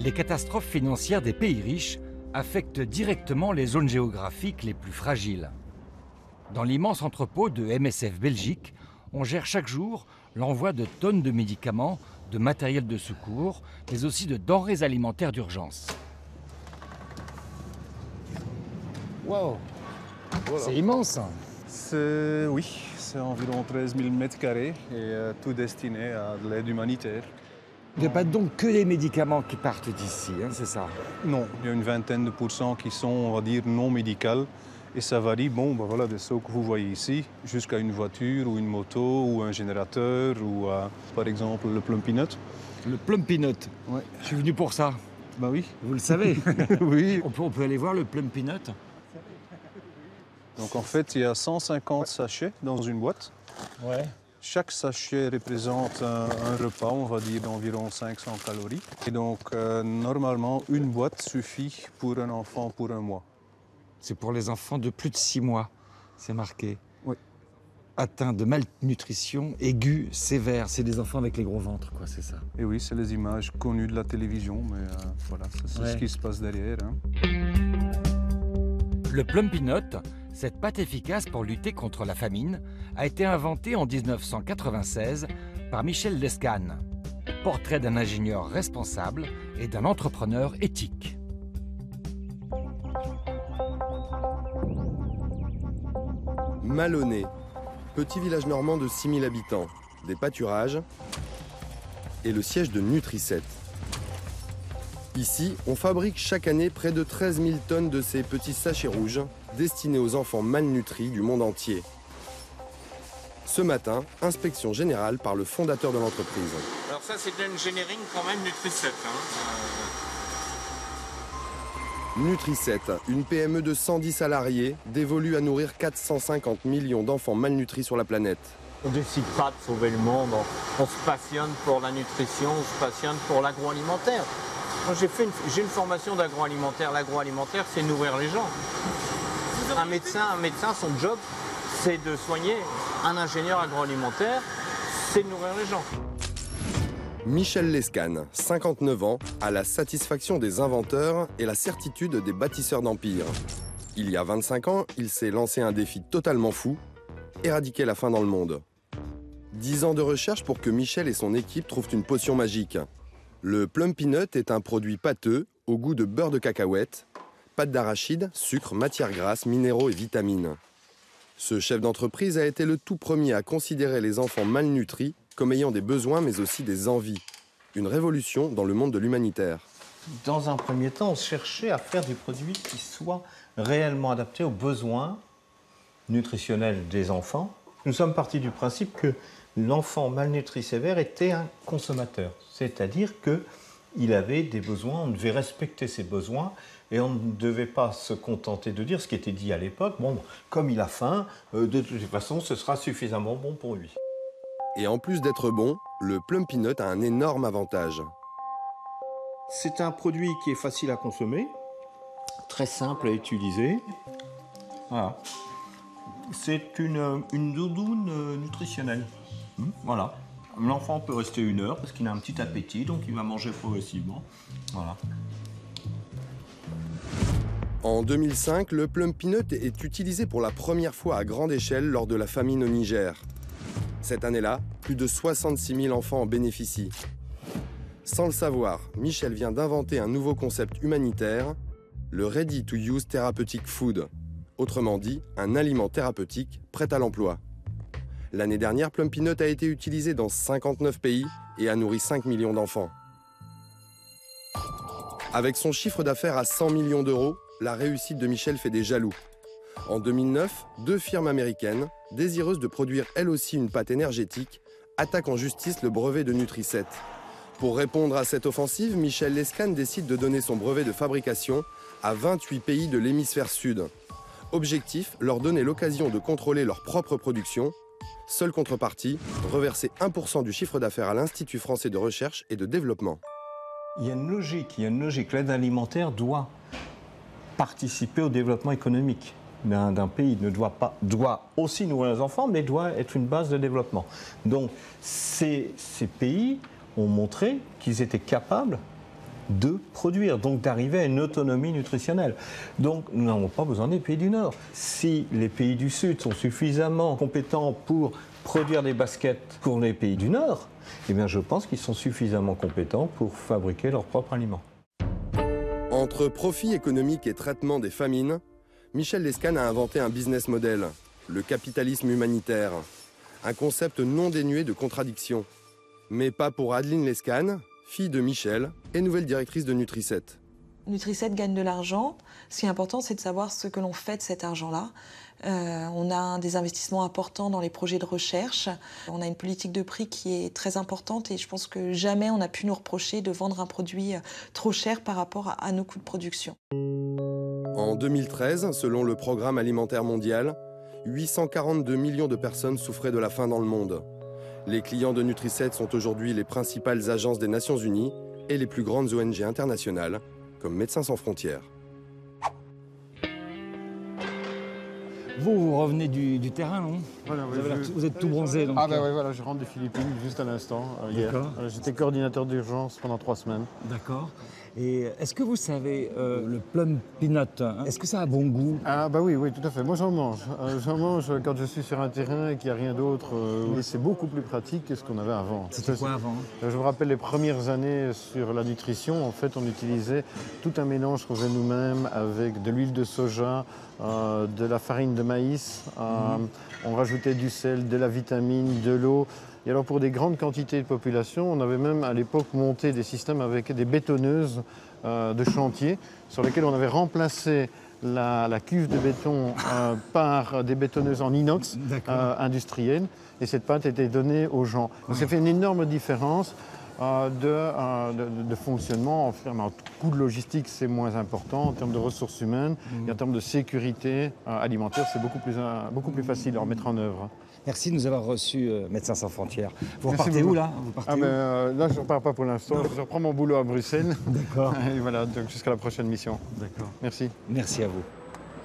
Les catastrophes financières des pays riches affectent directement les zones géographiques les plus fragiles. Dans l'immense entrepôt de MSF Belgique, on gère chaque jour l'envoi de tonnes de médicaments, de matériel de secours, mais aussi de denrées alimentaires d'urgence. Wow, Voilà. c'est immense. Oui, c'est environ 13 000 mètres carrés et tout destiné à de l'aide humanitaire. Il n'y a pas donc que les médicaments qui partent d'ici, hein, c'est ça? Non, il y a une vingtaine de pourcents qui sont, on va dire, non médicales. Et ça varie, voilà, de ceux que vous voyez ici, jusqu'à une voiture ou une moto ou un générateur ou par exemple le Plumpy Nut. Le Plumpy Nut. Ouais. Je suis venu pour ça. Bah oui. Vous le savez. Oui. On peut aller voir le Plumpy Nut. Donc en fait, il y a 150 sachets dans une boîte. Ouais. Chaque sachet représente un repas, on va dire, d'environ 500 calories. Et donc, normalement, une boîte suffit pour un enfant pour un mois. C'est pour les enfants de plus de 6 mois, c'est marqué. Oui. Atteints de malnutrition aiguë, sévère. C'est des enfants avec les gros ventres, quoi, c'est ça. Et oui, c'est les images connues de la télévision, mais voilà, c'est Ouais. ce qui se passe derrière. Hein. Le Plumpy Nut, cette pâte efficace pour lutter contre la famine, a été inventée en 1996 par Michel Lescane. Portrait d'un ingénieur responsable et d'un entrepreneur éthique. Malonnet, petit village normand de 6000 habitants, des pâturages et le siège de Nutri-7. Ici, on fabrique chaque année près de 13 000 tonnes de ces petits sachets rouges destinés aux enfants malnutris du monde entier. Ce matin, inspection générale par le fondateur de l'entreprise. Alors ça, c'est de l'engineering quand même Nutri-7. Nutri-7, une PME de 110 salariés, dévolue à nourrir 450 millions d'enfants malnutris sur la planète. On ne décide pas de sauver le monde, on se passionne pour la nutrition, on se passionne pour l'agroalimentaire. Moi, j'ai une formation d'agroalimentaire. L'agroalimentaire, c'est nourrir les gens. Un médecin, son job, c'est de soigner. Un ingénieur agroalimentaire, c'est de nourrir les gens. Michel Lescane, 59 ans, a la satisfaction des inventeurs et la certitude des bâtisseurs d'empire. Il y a 25 ans, il s'est lancé un défi totalement fou, éradiquer la faim dans le monde. 10 ans de recherche pour que Michel et son équipe trouvent une potion magique. Le Plumpy Nut est un produit pâteux, au goût de beurre de cacahuète, pâte d'arachide, sucre, matières grasses, minéraux et vitamines. Ce chef d'entreprise a été le tout premier à considérer les enfants malnutris comme ayant des besoins mais aussi des envies. Une révolution dans le monde de l'humanitaire. Dans un premier temps, on cherchait à faire des produits qui soient réellement adaptés aux besoins nutritionnels des enfants. Nous sommes partis du principe que l'enfant malnutri sévère était un consommateur, c'est-à-dire qu'il avait des besoins, on devait respecter ses besoins et on ne devait pas se contenter de dire ce qui était dit à l'époque, bon, comme il a faim, de toute façon, ce sera suffisamment bon pour lui. Et en plus d'être bon, le Plumpy Nut a un énorme avantage. C'est un produit qui est facile à consommer, très simple à utiliser. Voilà. C'est une doudoune nutritionnelle. Voilà. L'enfant peut rester 1 heure parce qu'il a un petit appétit, donc il va manger progressivement. Voilà. En 2005, le Plumpy Nut est utilisé pour la première fois à grande échelle lors de la famine au Niger. Cette année-là, plus de 66 000 enfants en bénéficient. Sans le savoir, Michel vient d'inventer un nouveau concept humanitaire, le Ready to Use Therapeutic Food. Autrement dit, un aliment thérapeutique prêt à l'emploi. L'année dernière, Plumpy Nut a été utilisé dans 59 pays et a nourri 5 millions d'enfants. Avec son chiffre d'affaires à 100 millions d'euros, la réussite de Michel fait des jaloux. En 2009, 2 firmes américaines, désireuses de produire elles aussi une pâte énergétique, attaquent en justice le brevet de Nutri-7. Pour répondre à cette offensive, Michel Lescane décide de donner son brevet de fabrication à 28 pays de l'hémisphère sud. Objectif, leur donner l'occasion de contrôler leur propre production. Seule contrepartie, reverser 1% du chiffre d'affaires à l'Institut français de recherche et de développement. Il y a une logique. L'aide alimentaire doit participer au développement économique d'un pays, doit aussi nourrir les enfants, mais doit être une base de développement. Donc ces pays ont montré qu'ils étaient capables de produire, donc d'arriver à une autonomie nutritionnelle. Donc nous n'avons pas besoin des pays du Nord. Si les pays du Sud sont suffisamment compétents pour produire des baskets pour les pays du Nord, eh bien je pense qu'ils sont suffisamment compétents pour fabriquer leurs propres aliments. Entre profit économique et traitement des famines, Michel Lescane a inventé un business model, le capitalisme humanitaire. Un concept non dénué de contradictions. Mais pas pour Adeline Lescane, fille de Michel et nouvelle directrice de Nutriset. Nutriset gagne de l'argent. Ce qui est important, c'est de savoir ce que l'on fait de cet argent-là. On a des investissements importants dans les projets de recherche. On a une politique de prix qui est très importante et je pense que jamais on n'a pu nous reprocher de vendre un produit trop cher par rapport à nos coûts de production. En 2013, selon le Programme alimentaire mondial, 842 millions de personnes souffraient de la faim dans le monde. Les clients de Nutriset sont aujourd'hui les principales agences des Nations Unies et les plus grandes ONG internationales, comme Médecins sans frontières. Vous revenez du terrain, non? Voilà, Vous êtes tout bronzé. Donc, Ah ben oui, voilà, je rentre des Philippines juste à l'instant, hier. J'étais coordinateur d'urgence pendant 3 semaines. D'accord. Et est-ce que vous savez, le plum peanut, est-ce que ça a bon goût? Ah bah oui, tout à fait. Moi j'en mange. J'en mange quand je suis sur un terrain et qu'il n'y a rien d'autre. Et c'est beaucoup plus pratique que ce qu'on avait avant. C'était quoi avant? Je me rappelle les premières années sur la nutrition. En fait, on utilisait tout un mélange qu'on faisait nous-mêmes avec de l'huile de soja, de la farine de maïs. On rajoutait du sel, de la vitamine, de l'eau. Et alors pour des grandes quantités de population, on avait même à l'époque monté des systèmes avec des bétonneuses de chantier sur lesquelles on avait remplacé la cuve de béton par des bétonneuses en inox industrielles. Et cette pâte était donnée aux gens. Donc ça fait une énorme différence de fonctionnement. En coût de logistique, c'est moins important. En termes de ressources humaines et en termes de sécurité alimentaire, c'est beaucoup plus facile à remettre en œuvre. Merci de nous avoir reçus, Médecins sans frontières. Vous Merci repartez beaucoup. où là? Vous partez où là, je ne repars pas pour l'instant. Je reprends mon boulot à Bruxelles. D'accord. Et voilà, donc jusqu'à la prochaine mission. D'accord. Merci. Merci à vous.